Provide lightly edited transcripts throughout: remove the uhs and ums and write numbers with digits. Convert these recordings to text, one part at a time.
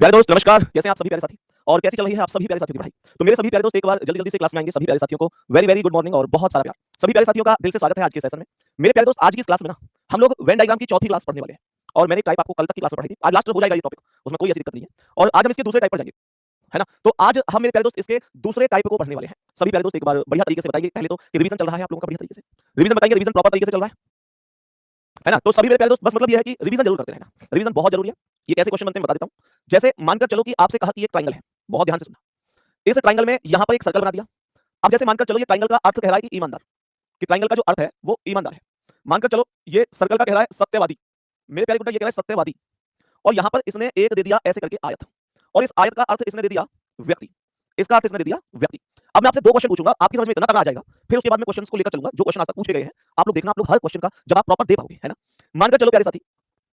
प्यारे दोस्त नमस्कार, कैसे हैं आप सभी प्यारे साथी? और कैसी चल रही है आप सभी प्यारे साथियों की पढ़ाई? तो मेरे सभी प्यारे दोस्त एक बार जल्दी-जल्दी से क्लास में आएँगे, सभी प्यारे साथियों को वेरी वेरी गुड मॉर्निंग और बहुत सारा प्यार। सभी प्यारे साथियों का दिल से स्वागत है आज के सेशन में। मेरे प्यारे दोस्त आज की इस क्लास में ना हम लोग वेन डायग्राम की चौथी क्लास पढ़ने वाले हैं। और मैंने टाइप आपको कल तक की क्लास में पढ़ाई थी। आज लास्ट हो जाएगा ये टॉपिक, उसमें कोई ऐसी दिक्कत नहीं है। और आज हम इसके दूसरे टाइप पर जाएँगे, है ना? तो आज हम मेरे प्यारे दोस्त इसके दूसरे टाइप को पढ़ने वाले हैं। सभी प्यारे दोस्त एक बार बढ़िया तरीके से बताइए पहले तो कि रिवीजन चल रहा है आप लोगों का बढ़िया तरीके से? रिवीजन बताइए, रिवीजन प्रॉपर तरीके से चल रहा है ना? तो सभी मेरे प्यारे दोस्त बस मतलब ये है कि रिवीजन ज़रूर करते रहना। रिवीजन बहुत ज़रूरी है। ये कैसे क्वेश्चन बनते हैं बता देता हूँ। जैसे मानकर चलो कि आपसे कहा कि एक ट्रायंगल है, बहुत ध्यान से सुनना। इस ट्रायंगल में यहाँ पर एक सर्कल बना दिया। अब जैसे मानकर चलो ये ट्रायंगल का अर्थ कह रहा है कि ईमानदार, कि ट्रायंगल का जो अर्थ है वो ईमानदार है। मानकर चलो ये सर्कल का कह रहा है सत्यवादी। मेरे प्यारे बेटा ये कह रहा है सत्यवादी। और यहाँ पर इसने एक दे दिया ऐसे करके आयत। और इस आयत का अर्थ इसने दे दिया व्यक्ति। इसका अर्थ इसने दे दिया व्यक्ति। अब मैं आपसे 2 क्वेश्चन पूछूंगा, आपकी समझ में इतना तगड़ा आ जाएगा, फिर उसके बाद मैं क्वेश्चंस को लेकर चलूंगा जो क्वेश्चन आज तक पूछे गए हैं। आप लोग देखना, आप लोग हर क्वेश्चन का जवाब प्रॉपर दे पाओगे, है ना? मानकर चलो प्यारे साथी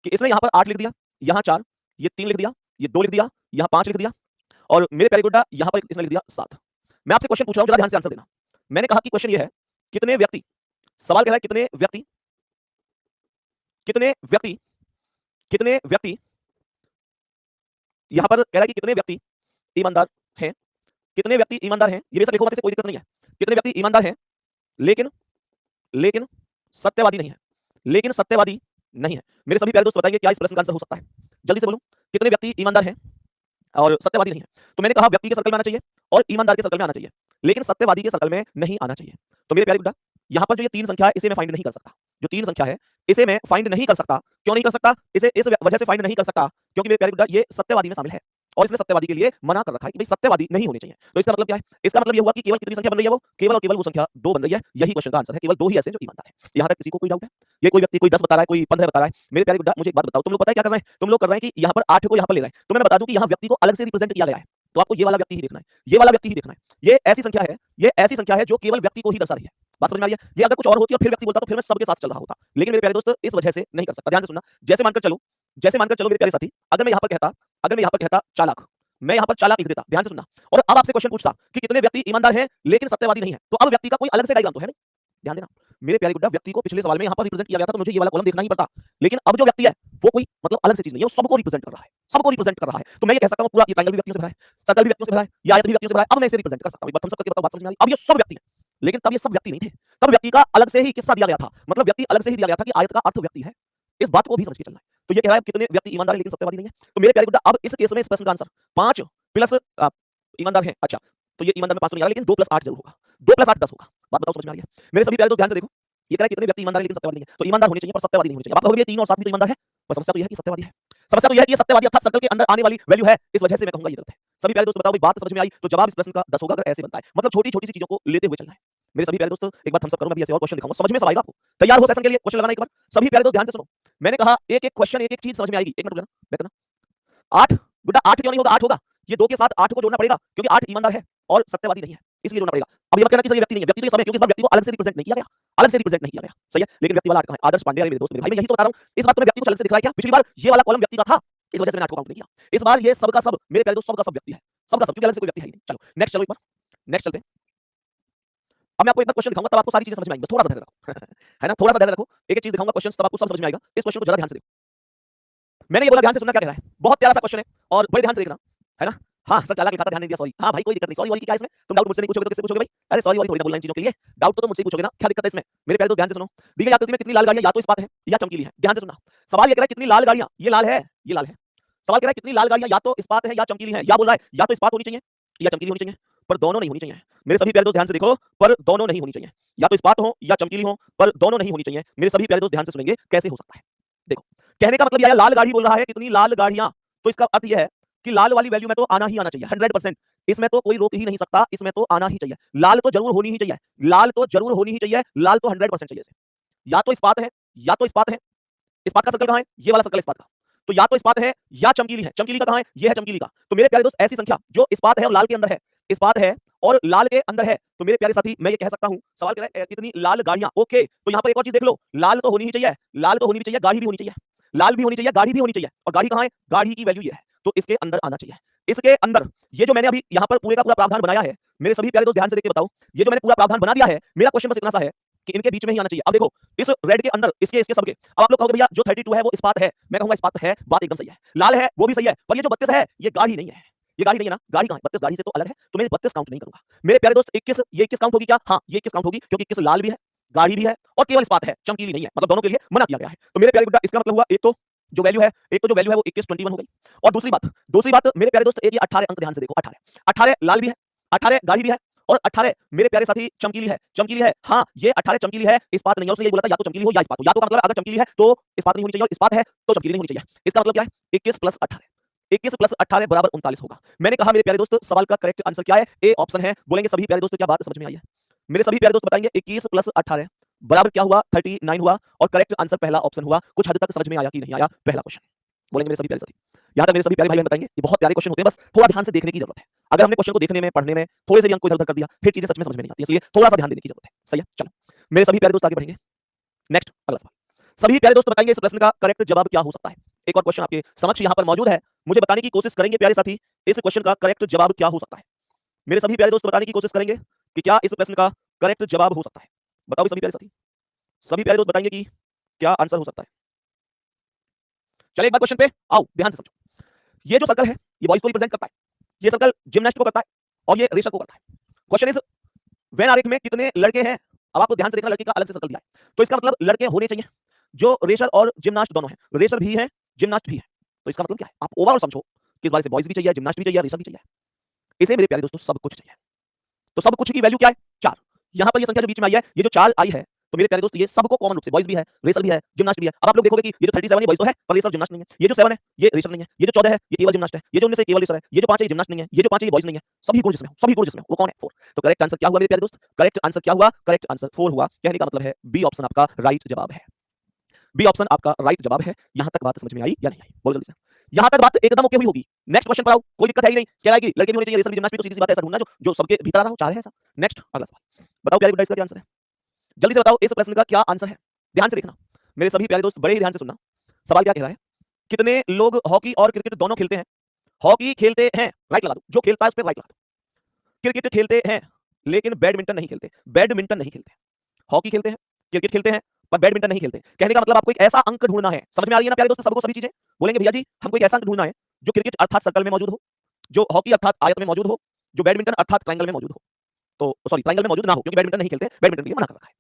कि इसने यहाँ पर 8 लिख दिया, यहाँ 4, ये 3 लिख दिया, ये 2 लिख दिया, यहाँ 5 लिख दिया और मेरे प्यारे बेटा यहाँ पर इसने लिख दिया 7। मैं आपसे क्वेश्चन पूछ रहा हूं, जरा ध्यान से आंसर देना। मैंने कहा कि क्वेश्चन ये है, कितने व्यक्ति, सवाल कह रहा है कितने व्यक्ति, कितने व्यक्ति, कितने व्यक्ति, यहां पर कह रहा है कि कितने व्यक्ति ईमानदार हैं, कितने व्यक्ति ईमानदार हैं, ये बेशक लिखो मत, इससे कोई दिक्कत नहीं है। कितने व्यक्ति ईमानदार हैं, लेकिन लेकिन सत्यवादी नहीं है, लेकिन सत्यवादी नहीं है। मेरे सभी प्यारे दोस्त बताइए क्या इस प्रश्न का आंसर हो सकता है? जल्दी से बोलो, कितने व्यक्ति ईमानदार हैं और सत्यवादी नहीं है? तो मैंने कहा व्यक्ति के सर्कल में आना चाहिए और ईमानदार के सर्कल में आना चाहिए, लेकिन सत्यवादी के सर्कल में नहीं आना चाहिए। तो मेरे प्यारे बेटा यहाँ पर जो ये 3 संख्या है इसे मैं फाइंड नहीं कर सकता। जो 3 संख्या है इसे मैं फाइंड नहीं कर सकता। क्यों नहीं कर सकता? इसे इस वजह से फाइंड नहीं कर सकता क्योंकि मेरे प्यारे बेटा ये सत्यवादी में शामिल है और इसने सत्यवादी के लिए मना कर रखा है कि भाई सत्यवादी नहीं होने चाहिए। तो इसका मतलब क्या है? इसका मतलब ये हुआ कि केवल कितनी संख्या बन रही है, वो केवल और केवल वो संख्या 2 बन रही है। यही क्वेश्चन का आंसर है। केवल 2 ही ऐसे हैं जो ईमानदार हैं। यहाँ तक किसी को कोई डाउट है? ये कोई व्यक्ति कोई 10 बता रहा है, कोई 15 बता रहा है। मेरे प्यारे बेटा मुझे एक बात बताओ, तुम लोग पता है क्या कर रहे हैं? तुम लोग कर रहे हैं कि यहाँ पर 8 को यहाँ पर ले रहे हैं। तो मैं बता दूं कि यहाँ व्यक्ति को अलग से रिप्रेजेंट किया गया है। तो आपको ये वाला व्यक्ति ही देखना है, ये वाला व्यक्ति ही देखना है। ये ऐसी संख्या है, ये ऐसी संख्या है जो केवल व्यक्ति को ही दर्शा रही है। बात समझ में आ रही है? ये अगर कुछ और होती और फिर व्यक्ति बोलता तो फिर मैं सबके साथ चल रहा होता। लेकिन मेरे प्यारे दोस्त इस वजह से नहीं कर सकता। ध्यान से सुनना। जैसे मानकर चलो मेरे प्यारे साथी, अगर मैं यहाँ पर कहता चालाक, मैं यहाँ पर चालाक लिख देता। ध्यान से सुनना। और अब आपसे क्वेश्चन पूछता कि कितने व्यक्ति ईमानदार हैं लेकिन सत्यवादी नहीं है, तो अब व्यक्ति का कोई अलग से डायग्राम तो है नहीं। ध्यान देना मेरे प्यारे गुड्डा, व्यक्ति को पिछले सवाल में यहाँ पर रिप्रेजेंट किया गया था तो मुझे ये वाला कॉलम देखना ही पड़ता। लेकिन अब जो व्यक्ति है वो कोई मतलब अलग से चीज नहीं है, वो सबको रिप्रेजेंट कर रहा है, सबको रिप्रेजेंट कर रहा है। तो मैं ये कह सकता हूँ पूरा ये ट्रायंगल भी व्यक्तियों से भरा है, सर्कल भी व्यक्तियों से भरा है, ये आयत भी व्यक्तियों से भरा है। अब मैं इसे रिप्रेजेंट कर सकता हूँ। एक बार थम्स अप करके बताओ, बात समझ में आ रही? अब ये सब व्यक्ति है, लेकिन तब ये सब व्यक्ति नहीं थे। तब व्यक्ति का अलग से ही किस्सा दिया गया था, मतलब व्यक्ति अलग से ही दिया गया था कि आयत का अर्थ व्यक्ति है। इस बात को भी समझ के चलना है। तो ये कह रहा है कितने व्यक्ति ईमानदार है लेकिन सत्यवादी नहीं है। तो मेरे प्यारे गुड्डा अब इस केस में इस प्रश्न का आंसर 5 प्लस ईमानदार है। अच्छा, तो ये ईमानदार में 5 तो नहीं आ रहा, लेकिन 2 + 8 जरूर होगा। 2 + 8 10 होगा। बात बताओ समझ में आ रही है? मेरे सभी प्यारे दोस्त ध्यान से देखो, ये कह रहा है कितने व्यक्ति ईमानदार है लेकिन सत्यवादी नहीं है। तो ईमानदार होने चाहिए पर सत्यवादी नहीं होने चाहिए। अब आप कहोगे 3 और 7 भी तो ईमानदार है, पर समस्या तो यह है कि सत्यवादी है। समस्या तो यह है कि ये सत्यवादी अर्थात सर्कल के अंदर आने वाली वैल्यू है, इस वजह से मैं कहूंगा ये गलत है। सभी प्यारे दोस्त बताओ भाई, बात समझ में आई? तो जवाब इस प्रश्न का 10 होगा अगर ऐसे बनता है। मतलब छोटी-छोटी सी चीजों को लेते हुए चलना है। मेरे सभी प्यारे दोस्तों एक बार थम्स अप करो, मैं भी ऐसे और क्वेश्चन दिखाऊंगा, समझ में सब आएगा आपको। तैयार हो सेशन के लिए? क्वेश्चन लगाना एक बार। सभी प्यारे दोस्त ध्यान से सुनो। मैंने कहा एक-एक क्वेश्चन, एक-एक चीज समझ में आएगी। 1 मिनट रुक जाना, बैठ जाना। 8 बेटा 8 क्यों नहीं होगा? 8 होगा। ये 2 के साथ 8 को जोड़ना पड़ेगा क्योंकि 8 ईमानदार है और सत्यवादी नहीं है, इसलिए जोड़ना पड़ेगा। अब ये मत कहना कि सही व्यक्ति नहीं है, व्यक्ति तो ये सब है क्योंकि इस बार व्यक्ति को अलग से रिप्रेजेंट नहीं किया गया, अलग से रिप्रेजेंट नहीं किया गया। सही है, लेकिन व्यक्ति वाला 8 कहां है? आदर्श पांडे मेरे दोस्त, मेरे भाई, मैं यही तो बता रहा हूं। इस बार तुम्हें व्यक्ति को अलग से दिख रहा है क्या? पिछली बार ये वाला कॉलम व्यक्ति का था, इस वजह से मैंने 8 को काउंट नहीं किया। इस बार ये सब का सब मेरे प्यारे दोस्त, सब का सब व्यक्ति है, सब का सब, क्योंकि अलग से कोई व्यक्ति है ही नहीं। चलो नेक्स्ट, चलो एक बार नेक्स्ट चलते हैं। अब मैं आपको एक बार क्वेश्चन दिखाऊंगा, तब आपको सारी चीजें समझ में आएंगी। बस थोड़ा सा धैर्य रखो है ना, थोड़ा सा धैर्य रखो। एक-एक चीज दिखाऊंगा, क्वेश्चन तब आपको सब समझ में आएगा। इस क्वेश्चन को जरा ध्यान से देखो। मैंने ये बोला, ध्यान से सुनना क्या कह रहा है। बहुत प्यारा सा क्वेश्चन है और बड़े ध्यान से देखना, है ना? हाँ, सर चालाक लिखा था, ध्यान नहीं दिया, सॉरी। हाँ भाई कोई दिक्कत नहीं, सॉरी वॉरी की क्या है इसमें? तुम डाउट मुझसे नहीं पूछोगे तो किससे पूछोगे भाई? अरे सॉरी वॉरी थोड़ी ना बोलना इन चीजों के लिए। डाउट तो तुम मुझसे ही पूछोगे ना, क्या दिक्कत है इसमें? मेरे प्यारे दोस्त ध्यान से सुनो। दी गई आकृति में कितनी लाल गाड़ियां या तो इस्पात है या चमकीली है। ध्यान से सुनना। सवाल ये कह रहा है कितनी लाल गाड़ियां, ये लाल है, ये लाल है। सवाल कह रहा है कितनी लाल गाड़ियां या तो इस्पात है या चमकीली है। या बोल रहा है या तो इस्पात होनी चाहिए या चमकीली होनी चाहिए, पर दोनों नहीं होनी चाहिए। मेरे सभी प्यारे दोस्त ध्यान से देखो, पर दोनों नहीं होनी चाहिए। या तो इस्पात हो या चमकीली हो, पर दोनों नहीं होनी चाहिए। मेरे सभी प्यारे दोस्त ध्यान से सुनेंगे कैसे हो सकता है। देखो, कहने का मतलब यह है, लाल गाड़ी बोल रहा है कितनी लाल गाड़ियां, तो इसका अर्थ यह है कि लाल वाली वैल्यू में तो आना ही आना चाहिए 100%। इसमें तो कोई रोक ही नहीं सकता, इसमें तो आना ही चाहिए। लाल तो जरूर होनी ही चाहिए, लाल तो जरूर होनी ही चाहिए, लाल तो 100% चाहिए इसे। या तो इस्पात है, या तो इस्पात है। इस्पात का सर्कल कहां है? ये वाला सर्कल इस्पात का। तो या तो इस्पात है या चमकीली है। चमकीली का कहां है? ये है चमकीली का। तो मेरे प्यारे दोस्त ऐसी संख्या जो इस्पात है और लाल के अंदर है, इस्पात है और लाल के अंदर है, तो मेरे प्यारे साथी मैं ये कह सकता हूं, सवाल कह रहा है कितनी लाल गाड़ियां। ओके, तो यहां पर एक और चीज देख लो, लाल तो होनी ही चाहिए, लाल तो होनी भी चाहिए, गाड़ी भी होनी चाहिए। लाल भी होनी चाहिए, गाड़ी भी होनी चाहिए। और गाड़ी कहां है? गाड़ी की वैल्यू ये है, तो इसके अंदर आना चाहिए। इसके अंदर ये जो मैंने अभी यहां पर पूरे का पूरा प्रावधान बनाया है, मेरे सभी प्यारे दोस्त ध्यान से देख के बताओ, ये जो मैंने पूरा प्रावधान बना दिया है, मेरा क्वेश्चन बस इतना सा है कि इनके बीच में ही आना चाहिए। अब देखो इस रेड के अंदर इसके इसके सबके, अब आप लोग कहोगे भैया जो 32 है वो इस्पात है, मैं कहूंगा इस्पात है, बात एकदम सही है। लाल है वो भी सही है, पर ये जो 32 है ये गाढ़ी नहीं है। ये गाढ़ी नहीं है ना, गाढ़ी कहां है? 32 गाढ़ी से तो अलग है, तो मैं 32 काउंट नहीं करूंगा। मेरे प्यारे दोस्त 21, ये 21 काउंट होगी क्या? हाँ ये 21 काउंट होगी, क्योंकि 21 लाल भी है, गाढ़ी भी है और केवल इस्पात है, चमकीली नहीं है, मतलब दोनों के लिए मना किया गया है। तो मेरे प्यारे गुड्डा इसका मतलब हुआ एक तो जो वैल्यू है, एक तो जो वैल्यू है वो 21 21 हो गई। और दूसरी बात मेरे प्यारे दोस्त, एक ये 18 अंक ध्यान से देखो, 18 लाल भी है, 18 गाढ़ी भी है और 18 मेरे प्यारे साथी चमकीली है। चमकीली है, हाँ ये 18 चमकीली है, इस्पात नहीं है। उसने ये बोला था या तो चमकीली हो या इस्पात हो, या तो का मतलब अगर चमकीली है तो इस्पात नहीं होनी चाहिए और इस्पात है तो चमकीली नहीं होनी चाहिए। इसका मतलब क्या है? 21 प्लस 18, 21 प्लस 18 बराबर 39 होगा। मैंने कहा मेरे प्यारे दोस्त सवाल का करेक्ट आंसर क्या है? ए ऑप्शन है। बोलेंगे सभी प्यारे दोस्त क्या बात समझ में आई है? मेरे सभी प्यारे दोस्त बताएंगे 21 प्लस 18 बराबर क्या हुआ? 39 हुआ और करेक्ट आंसर पहला ऑप्शन हुआ। कुछ हद तक समझ में आया कि नहीं आया पहला क्वेश्चन? बोलेंगे मेरे सभी प्यारे साथी। यहां तक मेरे सभी प्यारे भाई बहन बताएंगे, ये बहुत प्यारे क्वेश्चन होते हैं, बस थोड़ा ध्यान से देखने की जरूरत है। अगर हमने क्वेश्चन को देखने में पढ़ने में थोड़े से भी अंक को इधर-उधर कर दिया फिर चीजें सच में समझ में नहीं आती, इसलिए थोड़ा सा ध्यान देने की जरूरत है। सही है, चलो मेरे सभी प्यारे दोस्त आगे बढ़ेंगे। नेक्स्ट अगला सवाल, सभी प्यारे दोस्त बताएंगे इस प्रश्न का करेक्ट जवाब क्या हो सकता है? एक और क्वेश्चन आपके समक्ष यहां पर मौजूद है, मुझे बताने की कोशिश करेंगे प्यारे साथी इस क्वेश्चन का करेक्ट जवाब क्या हो सकता है? मेरे सभी प्यारे दोस्त बताने की कोशिश करेंगे कि क्या इस प्रश्न का करेक्ट जवाब हो सकता है? बताओ सभी प्यारे साथी, सभी प्यारे दोस्त बताएंगे कि क्या आंसर हो सकता है? चलिए एक बार क्वेश्चन पे आओ, ध्यान से समझो। ये जो सर्कल है ये बॉयज को रिप्रेजेंट करता है, ये सर्कल जिमनास्ट को करता है और ये रेसर को करता है। क्वेश्चन इज वेन आरेख में कितने लड़के हैं? अब आपको ध्यान से देखना, लड़के का अलग से सर्कल दिया है तो इसका मतलब लड़के होने चाहिए, जो रेसर और जिमनास्ट दोनों हैं, रेसर भी है जिमनास्ट भी है, तो इसका मतलब क्या है? आप ओवरऑल समझो कि इस बारे से बॉयज भी चाहिए, जिमनास्ट भी चाहिए, रेसर भी चाहिए, इसे मेरे प्यारे दोस्तों सब कुछ चाहिए। तो सब कुछ की वैल्यू क्या है? 4। यहां पर ये संख्या जो बीच में आई है, ये जो 4 आई है, तो मेरे प्यारे दोस्त ये सबको कॉमन रूप से बॉयज भी है, रेसर भी है, जिमनास्ट भी है। अब आप लोग देखोगे कि ये जो 37 ये बॉयज तो है पर रेसर जिमनास्ट नहीं है, ये जो 7 है ये रेसर नहीं है, ये जो 14 है ये केवल जिमनास्ट है, ये जो 19 है केवल रेसर है, ये जो 5 है ये जिमनास्ट नहीं है, ये जो 5 है ये बॉयज नहीं है। सभी गुण जिसमें हो, सभी गुण जिसमें हो, वो कौन है? 4। तो करेक्ट आंसर क्या हुआ मेरे प्यारे दोस्त? करेक्ट आंसर क्या हुआ? करेक्ट आंसर 4 हुआ। कहने का मतलब है बी ऑप्शन आपका राइट जवाब है। बी ऑप्शन आपका राइट जवाब है। यहां तक बात समझ में आई या नहीं आई? बोलो जल्दी से। यहां तक बात एकदम ओके हुई होगी। नेक्स्ट क्वेश्चन पर आओ, कोई दिक्कत है ही नहीं, कह रहा है कि लड़के भी होने चाहिए, रेसर भी, जिमनास्ट भी, तो सीधी सी बात है ऐसा ढूंढना जो सबके भीतर आ रहा हो, 4 है ऐसा। नेक्स्ट अगला सवाल, बताओ प्यारे गुड्डा इसका क्या आंसर है? जल्दी से बताओ इस प्रश्न का क्या आंसर है? ध्यान से देखना मेरे सभी प्यारे दोस्त, बड़े ही ध्यान से सुनना। सवाल क्या कह रहा है? कितने लोग हॉकी और क्रिकेट दोनों खेलते हैं? हॉकी खेलते हैं, राइट लगा दो, जो खेलता है उस पर राइट लगा दो। क्रिकेट खेलते हैं लेकिन बैडमिंटन नहीं खेलते, बैडमिंटन नहीं खेलते। हॉकी खेलते हैं, क्रिकेट खेलते हैं पर बैडमिंटन नहीं खेलते। कहने का मतलब आपको एक ऐसा अंक ढूंढना है, समझ में आ रही है ना प्यारे दोस्तों सबको सभी चीजें? बोलेंगे भैया जी हमको एक ऐसा अंक ढूंढना है जो क्रिकेट अर्थात सर्कल में मौजूद हो, जो हॉकी अर्थात आयत में मौजूद हो, जो बैडमिंटन अर्थात ट्रायंगल में मौजूद हो। तो सॉरी ट्रायंगल में मौजूद ना हो, क्योंकि बैडमिंटन नहीं खेलते, बैडमिंटन के लिए मना कर रखा है।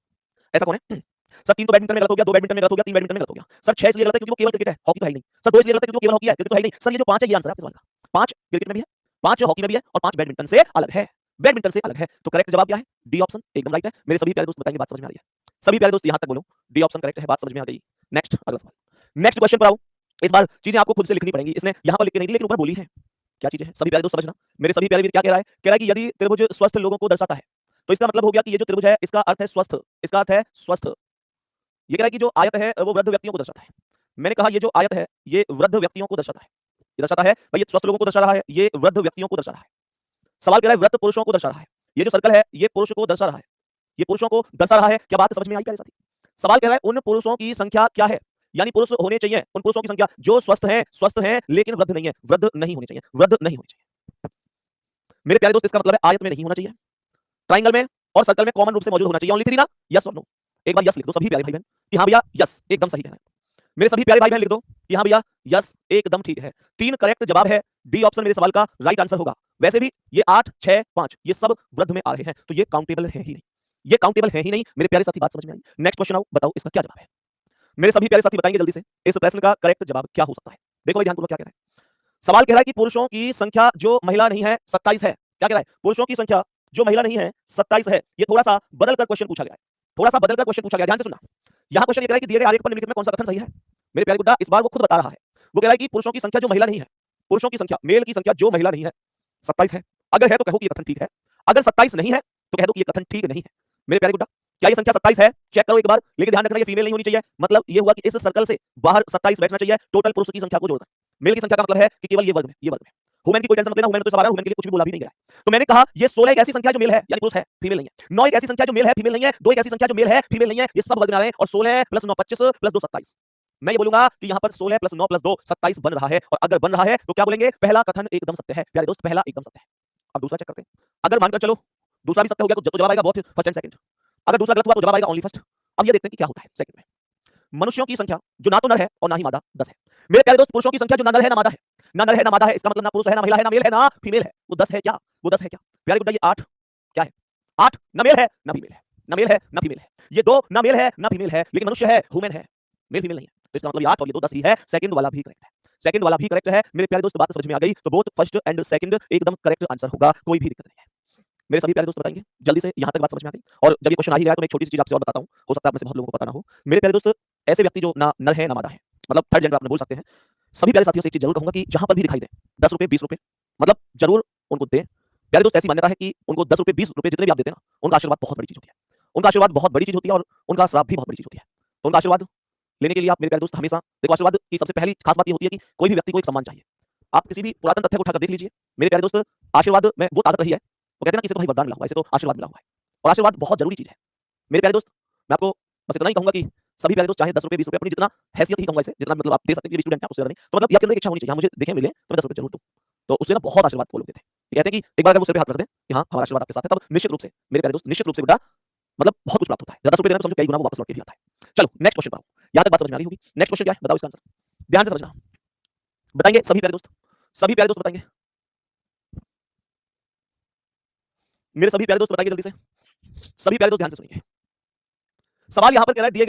ऐसा कौन है? सर 3 तो बैडमिंटन में गलत हो गया, 2 बैडमिंटन में गलत हो गया, 3 बैडमिंटन में गलत हो गया। सर 6 इसलिए गलत है क्योंकि वो केवल क्रिकेट है, हॉकी तो है ही नहीं। सर 2 इसलिए गलत है क्योंकि वो केवल हॉकी है, क्रिकेट तो है ही नहीं। सर ये जो 5 है ये आंसर है आपके सवाल का। 5 क्रिकेट में भी है, 5 हॉकी में भी है और 5 बैडमिंटन से अलग है, बैडमिंटन से अलग है। तो करेक्ट जवाब क्या है? डी ऑप्शन एकदम राइट है। मेरे सभी प्यारे दोस्त बताएंगे बात समझ में आ रही है? सभी प्यारे दोस्त यहां तक बोलो डी ऑप्शन करेक्ट है, बात समझ में आ गई। नेक्स्ट अगला सवाल, नेक्स्ट क्वेश्चन पर आओ। इस बार चीजें आपको खुद से लिखनी पड़ेंगी, इसने यहां पर लिख के नहीं दी लेकिन ऊपर बोली है। क्या चीजें हैं सभी प्यारे दोस्त समझना। मेरे सभी प्यारे वीर क्या कह रहा है? कह रहा है कि यदि त्रिभुज स्वस्थ लोगों को दर्शाता है तो इसका मतलब हो गया कि ये जो त्रिभुज है इसका अर्थ है स्वस्थ, इसका अर्थ है स्वस्थ। ये कह रहा है कि जो आयत है वो वृद्ध व्यक्तियों को दर्शाता है। मैंने कहा ये जो आयत है ये वृद्ध व्यक्तियों को दर्शाता है, ये दर्शाता है भाई, ये स्वस्थ लोगों को दर्शा रहा है, ये वृद्ध व्यक्तियों को दर्शा रहा है। सवाल कह रहा है वृद्ध पुरुषों को दर्शा रहा है, ये जो सर्कल है ये पुरुष को दर्शा रहा है, ये पुरुषों को दर्शा रहा है। क्या बात समझ में आई प्यारे साथी? सवाल कह रहा है उन पुरुषों की संख्या क्या है, यानी पुरुष होने चाहिए उन पुरुषों की संख्या जो स्वस्थ हैं लेकिन वृद्ध नहीं है, वृद्ध नहीं होने चाहिए, वृद्ध नहीं होने चाहिए। मेरे प्यारे दोस्त इसका मतलब है आयत में नहीं होना चाहिए, ट्रायंगल में और सर्कल में कॉमन रूप से मौजूद होना चाहिए। ओनली 3 ना, यस और नो? एक बार यस लिख दो सभी प्यारे भाई बहन कि हां भैया यस एकदम सही कहना है। मेरे सभी प्यारे भाई बहन लिख दो कि हां भैया यस एकदम ठीक है। 3 करेक्ट जवाब है, डी ऑप्शन मेरे सवाल का राइट आंसर होगा। वैसे भी ये 8 6 5 ये सब वृद्ध में आ रहे हैं तो ये काउंटेबल है ही नहीं, ये काउंटेबल है ही नहीं। मेरे प्यारे साथी बात समझ में आई? नेक्स्ट क्वेश्चन आओ, बताओ इसका क्या जवाब है? मेरे सभी प्यारे साथी बताएंगे जल्दी से इस प्रश्न का करेक्ट जवाब क्या हो सकता है? देखो भाई ध्यानपूर्वक क्या कह रहा है। सवाल कह रहा है कि पुरुषों की संख्या जो महिला नहीं है 27 है। क्या कह रहा है? पुरुषों की संख्या जो महिला नहीं है 27 है। ये थोड़ा सा बदल कर क्वेश्चन पूछा गया है, थोड़ा सा बदल कर क्वेश्चन पूछा गया, ध्यान से सुनना। यहां क्वेश्चन ये कह रहा है कि दिए गए आरेख पर निम्नलिखित में कौन सा कथन सही है? मेरे प्यारे गुड्डा इस बार वो खुद बता रहा है, वो कह रहा है कि पुरुषों की संख्या जो महिला नहीं है, पुरुषों की संख्या मेल की संख्या जो महिला नहीं है 27 है। अगर है तो कहो कि ये कथन ठीक है, अगर 27 नहीं है तो कह दो कि ये कथन ठीक नहीं है। मेरे प्यारे गुड्डा क्या ये संख्या 27 है? चेक करो एक बार, लेकिन ध्यान रखना ये फीमेल नहीं होनी चाहिए। मतलब ये हुआ कि इस सर्कल से बाहर 27 बैठना चाहिए, टोटल पुरुष की संख्या को जोड़कर। मेल की संख्या का मतलब है कि केवल ये वर्ग में, ये वर्ग में। वुमेन की कोई टेंशन मत लेना, वुमेन तो सब आ रहा है, वुमेन के लिए कुछ भी बोला भी नहीं गया है। तो मैंने कहा ये 16 एक ऐसी संख्या जो मेल है यानी पुरुष है, फीमेल नहीं है। 9 एक ऐसी संख्या जो मेल है, फीमेल नहीं है। 2 एक ऐसी संख्या जो मेल है, फीमेल नहीं है। ये सब वर्ग में आ रहे हैं और 16 + 9 25 + 2 27। मैं ये बोलूंगा कि यहाँ पर 16 + 9 + 2 27 बन रहा है, और अगर बन रहा है तो क्या बोलेंगे? पहला कथन एकदम सत्य है प्यारे दोस्त, पहला एकदम सत्य है। अब दूसरा चेक करते हैं। अगर मानकर चलो दूसरा भी सत्य हो गया तो जवाब आएगा बहुत फर्स्ट एंड सेकंड। अगर दूसरा गलत हुआ तो जवाब आएगा ओनली फर्स्ट। अब ये देखते हैं कि क्या होता है सेकंड में। मनुष्यों की संख्या जो ना तो नर है और ना ही मादा 10 है। मेरे प्यारे दोस्त, पुरुषों की संख्या जो ना नर है ना मादा है, ना नर है ना मादा है, इसका मतलब ना पुरुष है ना महिला है ना मेल है ना फीमेल है, वो 10 है क्या? वो 10 है क्या? प्यारे गुड्डा, ये 8 क्या है? 8 ना मेल है ना फीमेल है, ना मेल है ना फीमेल है। ये 2 ना मेल है ना फीमेल है, लेकिन मनुष्य है, ह्यूमन है, मेल फीमेल नहीं है। तो इसका मतलब ये 8 और ये 2 10 ही है। सेकंड वाला भी करेक्ट है, सेकंड वाला भी करेक्ट है। मेरे प्यारे दोस्त, बात समझ में आ गई? तो बोथ फर्स्ट एंड सेकंड एकदम करेक्ट आंसर होगा, कोई भी दिक्कत नहीं है। मेरे सभी प्यारे दोस्त बताएंगे जल्दी से, यहां तक बात समझ में आ गई? और जब ये क्वेश्चन आ ही गया तो मैं एक छोटी सी चीज आपसे और बताता हूं, हो सकता है आप में से बहुत लोगों को पता ना हो। मेरे प्यारे दोस्त, ऐसे व्यक्ति जो ना नर है ना मादा है, मतलब थर्ड जेंडर आपने बोल सकते हैं, सभी प्यारे साथियों से एक चीज जरूर कहूंगा कि जहां पर भी दिखाई दे 10 रुपए 20 रुपए मतलब जरूर उनको दें। प्यारे दोस्त, ऐसी मान्यता है कि उनको 10 रुपए 20 रुपए जितने भी आप देते हैं ना, उनका आशीर्वाद बहुत बड़ी चीज होती है। उनका आशीर्वाद बहुत बड़ी चीज होती है और उनका श्राप भी बहुत बड़ी चीज होती है। तो उनका आशीर्वाद लेने के लिए आप मेरे प्यारे दोस्त हमेशा देखो, आशीर्वाद की सबसे पहली खास बात ये होती है कि कोई भी व्यक्ति को एक सम्मान चाहिए। आप किसी भी पुरातन तथ्य को उठाकर देख लीजिए मेरे प्यारे दोस्त, आशीर्वाद में वो ताकत रही है। वो कहते हैं ना, किसी को भाई वरदान मिला हुआ है, इसे तो आशीर्वाद मिला हुआ है, और आशीर्वाद बहुत जरूरी चीज है। मेरे प्यारे दोस्त, मैं आपको बस इतना ही कहूंगा कि सभी प्यारे दोस्त चाहे 10 रुपए 20 रुपए अपनी जितना हैसियत ही कहूंगा इसे, जितना मतलब आप दे सकते हैं, स्टूडेंट हैं उससे ज्यादा नहीं, तो मतलब ये आपके अंदर एक इच्छा होनी चाहिए, हाँ मुझे देखें मिले तो मैं 10 रुपए जरूर दूं। तो उससे ना बहुत आशीर्वाद वो लोग देते हैं। ये कहते हैं कि एक बार अगर वो सिर पे हाथ रख दें कि हाँ हमारा आशीर्वाद आपके साथ है, तब निश्चित रूप से मेरे प्यारे दोस्त, निश्चित रूप से बेटा मतलब बहुत कुछ प्राप्त होता है। 10 रुपए देने में समझो कई गुना वो वापस लौट के भी आता है। चलो नेक्स्ट क्वेश्चन पर आओ। यहाँ तक बात समझ में आ रही होगी। नेक्स्ट क्वेश्चन क्या है बताओ इसका आंसर, ध्यान से समझना। बताएंगे सभी प्यारे दोस्त, सभी प्यारे दोस्त बताएंगे, मेरे सभी प्यारे दोस्त बताइए जल्दी से, सभी प्यारे दोस्त ध्यान से सुनिए। सवाल यहां पर कह रहा है दिए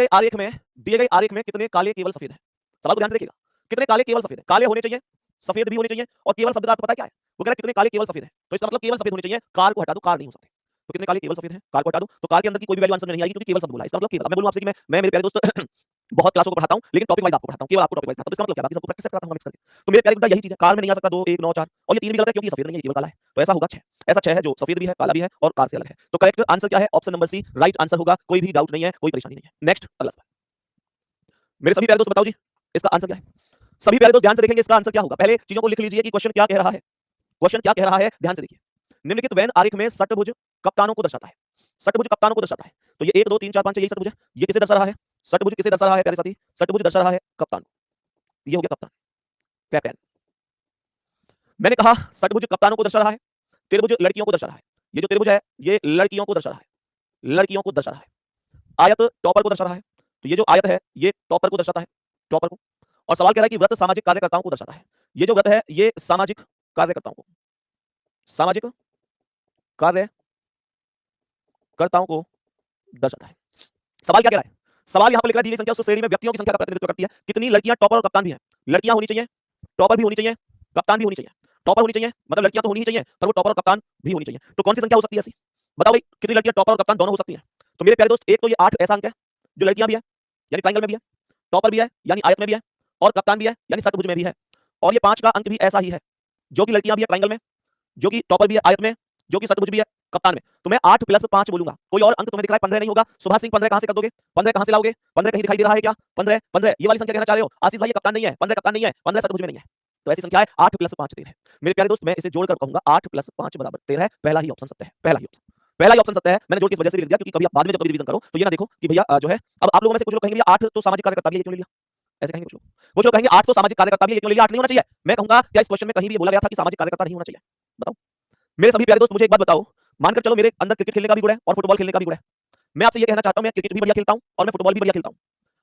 गए आरेख में कितने काले केवल सफेद हैं। सवाल को ध्यान से देखिएगा, कितने काले केवल सफेद हैं? काले होने चाहिए, सफेद भी होने चाहिए, और केवल शब्द का अर्थ पता है क्या है? वो कह रहा है कितने काले केवल सफेद हैं, तो इसका मतलब केवल सफेद होने चाहिए, कार को हटा दो, कार नहीं हो सकते। तो कितने काले केवल सफेद हैं, कार को हटा दो, तो कार के अंदर की कोई भी वैल्यू आंसर में नहीं आएगी क्योंकि केवल शब्द बोला है। इसका मतलब केवल, अब मैं बोलूं आपसे कि मैं मेरे प्यारे दोस्त बहुत क्लासों को पढ़ाता हूं, लेकिन टॉपिक वाइज आपको पढ़ाता हूं, केवल आपको टॉपिक वाइज पढ़ाता हूं, तो इसका मतलब क्या, बाकी सबको प्रैक्टिस कराता हूं मिक्स करके। तो मेरे प्यारे बेटा यही चीज है, कार में नहीं आ सकता 2 1 9 4, और ये 3 भी गलत है क्योंकि सफेद नहीं है, केवल काला है। तो ऐसा होगा 6, ऐसा 6 है जो सफेद भी है, काला भी है और कार से अलग है। तो करेक्ट आंसर क्या है? Option number C right answer होगा, कोई भी डाउट नहीं है, कोई परेशानी नहीं है। नेक्स्ट अगला सवाल, मेरे सभी प्यारे दोस्त बताओ जी इसका आंसर क्या है? सभी प्यारे दोस्त ध्यान से देखेंगे इसका आंसर क्या होगा। पहले चीजों को लिख लीजिए कि क्वेश्चन क्या कह रहा है, क्वेश्चन क्या कह रहा है, ध्यान से देखिए। निम्नलिखित वैन आरेख में षटभुज कप्तानों को दर्शाता है, षटभुज कप्तानों को दर्शाता है। तो ये 1 2 3 4 5 6 यही षटभुज है। ये किसे दर्शा रहा है? षटभुज किसे दर्शा रहा है प्यारे साथी? षटभुज दर्शा रहा है कप्तान को। ये हो गया कप्तान, कैप्टन। मैंने कहा षटभुज कप्तानों को दर्शा रहा है, त्रिभुज लड़कियों को दर्शा रहा है। ये जो त्रिभुज है ये लड़कियों को दर्शा रहा है, लड़कियों को दर्शा रहा है। आयत टॉपर को दर्शा रहा है, तो ये जो आयत है ये टॉपर को दर्शाता है, टॉपर को। और सवाल कह रहा है कि व्रत सामाजिक कार्यकर्ताओं को दर्शाता है। ये जो व्रत है ये सामाजिक कार्यकर्ताओं को, सामाजिक कार्यकर्ताओं को दर्शाता है। सवाल क्या कह रहा है? सवाल यहां पर लिख रहा है दी गई संख्या उस श्रेणी में व्यक्तियों की संख्या का प्रतिनिधित्व करती है। कितनी लड़कियां टॉपर और कप्तान भी हैं? लड़कियां होनी चाहिए, टॉपर भी होनी चाहिए, कप्तान भी होनी चाहिए। टॉपर होनी चाहिए मतलब लड़कियां तो होनी ही चाहिए, पर वो टॉपर और कप्तान भी होनी चाहिए। तो कौन सी संख्या हो सकती है ऐसी? बताओ भाई, कितनी लड़कियां टॉपर और कप्तान दोनों हो सकती हैं? तो मेरे प्यारे दोस्त, एक तो ये 8 ऐसा अंक है जो लड़कियां भी है यानी ट्रायंगल में भी है, टॉपर भी है यानी आयत में भी है, और कप्तान भी है यानी षटभुज में भी है। और ये 5 का अंक भी ऐसा ही है, जो कि लड़कियां भी है ट्रायंगल में, जो कि टॉपर भी है आयत में, जो कि षटभुज भी है कप्तान में। तो मैं 8 + 5 बोलूंगा। कोई और अंक तुम्हें दिख रहा है? 15 नहीं होगा। सुभाष सिंह 15 कहां से कर दोगे? 15 कहां से लाओगे? 15 कहीं दिखाई दे रहा है क्या? 15 15 ये वाली संख्या कहना चाह रहे हो? आशीष भाई ये कप्तान नहीं है, 15 कप्तान नहीं है, 15 षटभुज में नहीं है। तो ऐसी संख्या है 8 + 5 13 है। मेरे प्यारे दोस्त, मैं इसे जोड़कर कहूंगा 8 + 5 = 13 है। पहला ही ऑप्शन सत्य है, पहला ही ऑप्शन, पहला ही ऑप्शन सत्य है। मैंने जोड़ के इस वजह से भी लिख दिया क्योंकि कभी आप बाद में जब कभी रिवीजन करो तो ये ना देखो कि भैया जो है, अब आप लोगों में से कुछ लोग कहेंगे 8 तो सामाजिक कार्यकर्ता भी है, ये क्यों ले लिया? ऐसे कहेंगे कुछ लोग। कुछ लोग कहेंगे 8 तो सामाजिक कार्यकर्ता भी है, ये क्यों ले लिया? 8 नहीं होना चाहिए। मैं कहूंगा क्या इस क्वेश्चन में कहीं भी बोला गया था कि सामाजिक कार्यकर्ता नहीं होना चाहिए? बताओ मेरे सभी प्यारे दोस्त, मुझे एक बात बताओ। मानकर चलो मेरे अंदर क्रिकेट खेलने का भी गुण है और फुटबॉल खेलने का भी गुण है। मैं आपसे ये कहना चाहता हूं, मैं क्रिकेट भी बढ़िया खेलता हूं और मैं फुटबॉल भी बढ़िया खेलता हूं।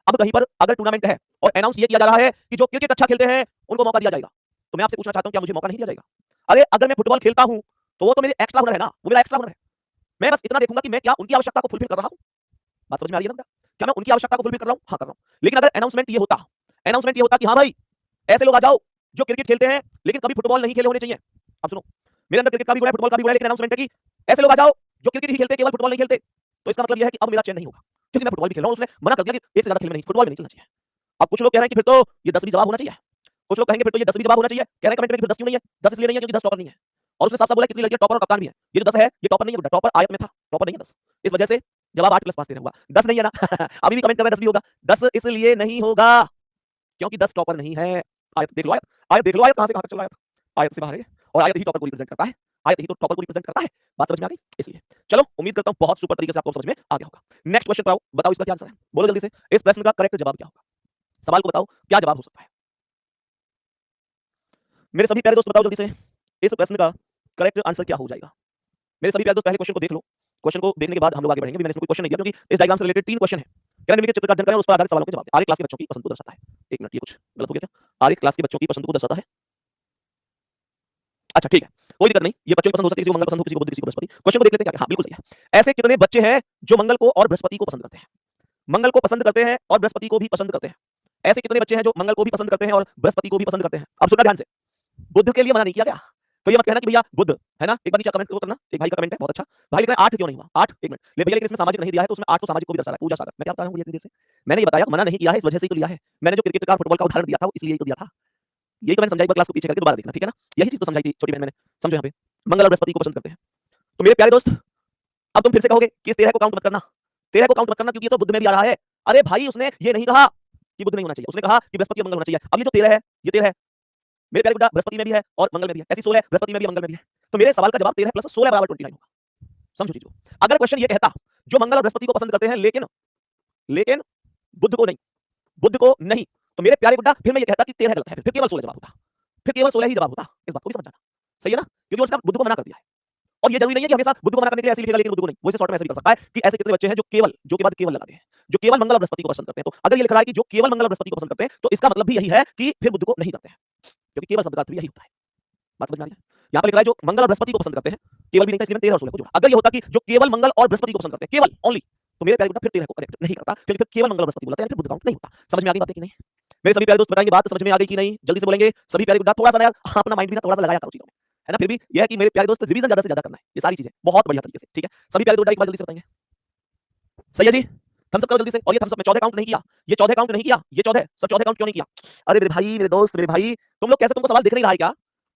अब कहीं पर अगर टूर्नामेंट है और अनाउंस ये किया जा रहा है कि जो क्रिकेट अच्छा खेलते हैं उनको मौका दिया जाएगा, तो मैं आपसे पूछना चाहता हूं क्या मुझे मौका नहीं दिया जाएगा? अरे अगर मैं फुटबॉल खेलता हूं तो वो तो मेरे एक्स्ट्रा हुनर है ना, वो मेरा एक्स्ट्रा हुनर है। मैं बस इतना देखूंगा कि मैं क्या उनकी आवश्यकता को फुलफिल कर रहा हूं। बात समझ में आ रही है ना? क्या मैं उनकी आवश्यकता को फुलफिल कर रहा हूं? हां कर रहा हूं। लेकिन अगर अनाउंसमेंट ये होता कि हां भाई ऐसे लोग आ जाओ जो क्रिकेट खेलते हैं लेकिन कभी फुटबॉल नहीं खेले होने चाहिए। अब सुनो, मेरे अंदर क्रिकेट का भी गुण है, फुटबॉल का भी गुण है, लेकिन अनाउंसमेंट है कि ऐसे लोग आ जाओ जो क्रिकेट ही खेलते केवल फुटबॉल नहीं खेलते। तो इसका मतलब यह है कि अब मेरा चयन नहीं होगा क्योंकि मैं फुटबॉल भी खेल रहा हूं। उसने मना कर दिया कि एक से ज्यादा खेल में नहीं, फुटबॉल में नहीं चलना चाहिए। अब कुछ लोग कह रहे हैं कि फिर तो ये 10 भी जवाब होना चाहिए। कुछ लोग कहेंगे फिर तो ये 10 भी जवाब होना चाहिए। कह रहे हैं कमेंट में कि 10 क्यों नहीं है? 10 इसलिए नहीं है क्योंकि 10 टॉपर नहीं है। और उसने साफ-साफ बोला कितनी लड़कियां टॉपर और कप्तान भी है। ये जो 10 है ये टॉपर नहीं है बेटा, टॉपर आयत में था, टॉपर नहीं है 10। इस वजह से जवाब 8 + 5 13 होगा। 10 नहीं है ना? अभी भी कमेंट कर रहे हैं 10 भी होगा। 10 इसलिए नहीं होगा क्योंकि 10 टॉपर नहीं है। आयत देख लो, आयत देख लो, आयत कहां से कहां तक चल रहा है? आयत से बाहर है और आयत ही टॉपर को रिप्रेजेंट करता है। आयत ही तो टॉपर को रिप्रेजेंट करता है। बात समझ में आ गई? इसलिए चलो, उम्मीद करता हूं बहुत सुपर तरीके से आपको समझ में आ गया होगा। नेक्स्ट क्वेश्चन पर आओ, बताओ इसका क्या आंसर है? बोलो जल्दी से, इस प्रश्न का करेक्ट जवाब क्या होगा? सवाल को बताओ क्या जवाब हो सकता है? मेरे सभी प्यारे दोस्त बताओ जल्दी से, इस प्रश्न का करेक्ट आंसर क्या हो जाएगा? मेरे सभी प्यारे दोस्त पहले क्वेश्चन को देख लो क्वेश्चन को देखने के बाद हम लोग आगे बढ़ेंगे। मैंने इसमें कोई क्वेश्चन नहीं दिया क्योंकि इस डायग्राम से रिलेटेड 3 क्वेश्चन है। कह रहे हैं चित्र का अध्ययन करें और उस पर आधारित सवालों के जवाब दें। आर्य क्लास के बच्चों की पसंद को दर्शाता है। 1 मिनट, ये कुछ गलत हो गया क्या? आर्य क्लास के बच्चों की पसंद को दर्शाता है। अच्छा ठीक है, कोई दिक्कत नहीं, ये बच्चों की पसंद हो सकती है, किसी को मंगल पसंद हो, किसी को बुध, किसी को बृहस्पति। क्वेश्चन को देख लेते हैं क्या? हाँ बिल्कुल सही है। ऐसे कितने बच्चे हैं जो मंगल को और बृहस्पति को पसंद करते हैं? मंगल को पसंद करते हैं और बृहस्पति को भी पसंद करते हैं। ऐसे कितने बच्चे हैं जो मंगल को भी पसंद करते हैं और बृहस्पति को भी पसंद करते हैं? अब सुनना ध्यान से, बुध के लिए मना नहीं किया गया। तो ये मत कहना कि भैया बुध है ना, एक बार नीचे कमेंट करना, एक भाई का कमेंट है बहुत अच्छा, भाई लिख रहे हैं 8 क्यों नहीं हुआ? 8 1 मिनट ले भैया, लेकिन इसमें सामाजिक नहीं दिया है तो उसमें 8 तो सामाजिक को भी दर्शा रहा है। पूजा सागर, मैं क्या बता रहा हूँ इतनी देर से? मैंने ये बताया मना नहीं किया है, इस वजह से ही तो लिया है। मैंने जो क्रिकेट का फुटबॉल का उदाहरण दिया था वो इसलिए तो दिया था। यही तो मैंने समझाई, क्लास को पीछे करके दोबारा देखना, ठीक है ना? यही चीज तो समझाई थी छोटी बहन मैंने, समझो यहाँ पे मंगल और बृहस्पति को पसंद करते हैं। तो मेरे प्यारे दोस्त, अब तुम फिर से कहोगे कि इस 13 को काउंट मत करना, 13 को काउंट मत करना क्योंकि ये तो बुध में भी आ रहा है। अरे भाई उसने ये नहीं कहा कि बुध नहीं होना चाहिए, उसने कहा कि बृहस्पति और मंगल होना चाहिए। अब ये जो 13 है, ये 13 है मेरे प्यारे गुड्डा, बृहस्पति में भी है और मंगल में भी है। ऐसी 16 बृहस्पति में भी मंगल में भी है। तो मेरे सवाल का जवाब 13 + 16 = 29 होगा। समझो चीज को। अगर क्वेश्चन ये कहता जो मंगल और बृहस्पति को पसंद करते हैं लेकिन बुध को नहीं, बुध को नहीं, तो मेरे प्यारे गुड्डा फिर मैं ये कहता कि 13 गलत है, फिर केवल 16 जवाब होता, फिर केवल 16 ही जवाब होता। इस बात को भी समझ जाना, सही है ना? क्योंकि उसने बुध को मना कर दिया है। और ये जरूरी नहीं है कि हमेशा बुध को मना करने के लिए ऐसे लिखेगा लेकिन बुध को नहीं। वो इसे शॉर्ट में ऐसे भी कर सकता है कि ऐसे कितने बच्चे हैं जो के बाद केवल लगाते हैं, जो केवल मंगल और बृहस्पति को पसंद करते हैं। तो अगर ये लिख रहा है कि जो केवल मंगल और बृहस्पति को पसंद करते हैं तो इसका मतलब भी यही है कि फिर बुध को नहीं करते हैं, क्योंकि केवल शब्द का अर्थ भी यही होता है। बात समझ में आ रही है? यहाँ पर लिख रहा है जो मंगल और बृहस्पति को पसंद करते हैं, केवल भी नहीं था इसलिए 13 और 16 को जोड़ा। अगर ये होता कि जो केवल मंगल और बृहस्पति को पसंद करते हैं, केवल ओनली, तो मेरे प्यारे बेटा फिर 13 को करेक्ट नहीं करता, क्योंकि फिर केवल मंगल और बृहस्पति बोलता है, फिर बुध काउंट नहीं होता। समझ में आ गई बात कि नहीं? मेरे सभी प्यारे दोस्त बताएंगे बात समझ में आ गई कि नहीं? जल्दी से बोलेंगे सभी प्यारे बेटा। थोड़ा सा यार अपना माइंड भी ना थोड़ा सा लगाया करो चीजों में, है ना? फिर भी यह है कि मेरे प्यारे दोस्त रिवीजन ज्यादा से ज्यादा करना है, ये सारी चीजें बहुत बढ़िया तरीके से, ठीक है? सभी प्यारे दोस्त एक बार जल्दी से बताएंगे। सही है जी, थम्स अप करो जल्दी से। और ये थम्स अप में 14 काउंट नहीं किया, ये 14 काउंट नहीं किया, ये 14 सब 14 काउंट क्यों नहीं किया? अरे मेरे भाई, मेरे दोस्त, मेरे भाई, तुम लोग कैसे, तुमको सवाल दिख नहीं रहा है क्या?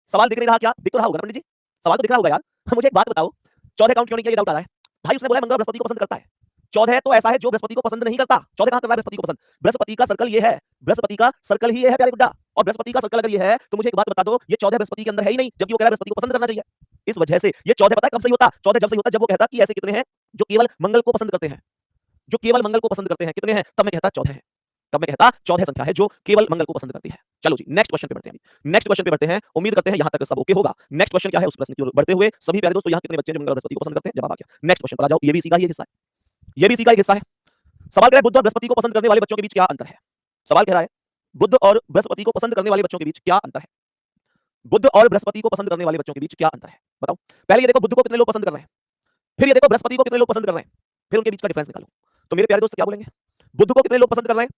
सवाल दिख नहीं रहा क्या? दिख तो रहा होगा ना पंडित जी, सवाल तो दिख रहा होगा यार। मुझे एक बात बताओ, 14 काउंट क्यों नहीं किया? ये डाउट आ रहा है भाई। उसने बोला मंगल बृहस्पति को पसंद करता है, 14 तो ऐसा है जो बृहस्पति को पसंद नहीं करता। 14 कहां कर रहा है बृहस्पति को पसंद? बृहस्पति का सर्कल ये है, बृहस्पति का सर्कल ही ये है प्यारे गुड्डा। और बृहस्पति का सर्कल अगर ये है तो मुझे एक बात बता दो, ये 14 बृहस्पति के अंदर है ही नहीं, जबकि वो कह रहा है बृहस्पति को पसंद करना चाहिए। इस वजह से ये 14 पता है कब सही होता? 14 जब सही होता जब वो कहता कि ऐसे कितने हैं जो केवल मंगल को पसंद करते हैं, जो केवल मंगल को पसंद करते हैं, कितने हैं? तब मैं कहता 14 है, तब मैं कहता 14 संख्या है जो केवल मंगल को पसंद करती है। चलो जी नेक्स्ट क्वेश्चन पे बढ़ते हैं। नेक्स्ट क्वेश्चन पे बढ़ते हैं, उम्मीद करते हैं यहां तक सब ओके होगा। नेक्स्ट क्वेश्चन क्या है उस प्रश्न की ओर बढ़ते हुए सभी प्यारे दोस्तों, यहां कितने बच्चे हैं जो मंगल और बृहस्पति को पसंद करते हैं? जवाब आ गया। नेक्स्ट क्वेश्चन पर आ जाओ। ये भी इसी का ही एक हिस्सा है, ये भी इसी का एक हिस्सा है। सवाल कह रहा है बुध और बृहस्पति को पसंद करने वाले बच्चों के बीच क्या अंतर है? सवाल कह रहा है बुध और बृहस्पति को पसंद करने वाले बच्चों के बीच क्या अंतर है? बुध और बृहस्पति को पसंद करने वाले बच्चों के बीच क्या अंतर है? बताओ। पहले ये देखो बुध को कितने लोग पसंद कर रहे हैं, फिर ये देखो बृहस्पति को कितने लोग पसंद कर रहे हैं, फिर उनके बीच का डिफरेंस निकालो। तो मेरे प्यारे दोस्त क्या बोलेंगे? बुध को कितने लोग पसंद कर रहे हैं,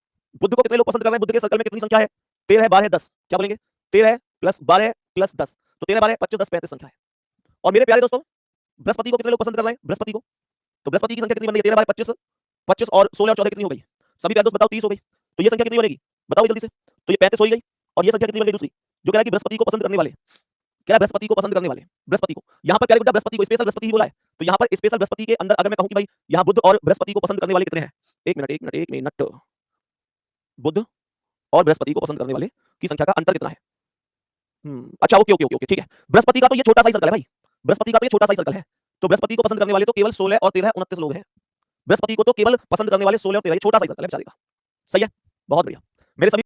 बुध को कितने लोग पसंद कर रहे हैं? बुध के सर्कल में कितनी संख्या है? 13 12 10। क्या बोलेंगे? 13 + 12 + 10, तो 13 12 25 10 35 संख्या है। और मेरे प्यारे दोस्तों बृहस्पति को कितने लोग पसंद कर रहे हैं? बृहस्पति को, तो बृहस्पति की संख्या कितनी बन गई? 13 12 25 25 और 16 और 14 कितनी हो गई? सभी प्यारे दोस्त बताओ 30 हो गई। तो ये संख्या कितनी बनेगी? बताओ जल्दी से। तो ये 35 हो गई और ये संख्या कितनी बन गई दूसरी, जो कह रहा है कि बृहस्पति को पसंद करने वाले, कह रहा है बृहस्पति को पसंद करने वाले, बृहस्पति को। यहाँ पर प्यारे गुड्डा बृहस्पति को स्पेशल बृहस्पति ही बोला है, तो यहाँ पर स्पेशल बृहस्पति के अंदर अगर मैं कहूं कि भाई यहाँ बुध और बृहस्पति को पसंद करने वाले कितने हैं? एक मिनट, बुध और बृहस्पति को पसंद करने वाले की संख्या का अंतर कितना है? अच्छा ओके ठीक है। बृहस्पति का तो ये छोटा सा ही सर्कल है भाई, बृहस्पति का तो ये छोटा सा ही सर्कल है, तो बृहस्पति को पसंद करने वाले तो केवल 16 और 13 29 लोग हैं। बृहस्पति को तो केवल पसंद करने वाले 16 और 13, छोटा सा ही सर्कल है बेचारे का। सही है, बहुत बढ़िया। मेरे सभी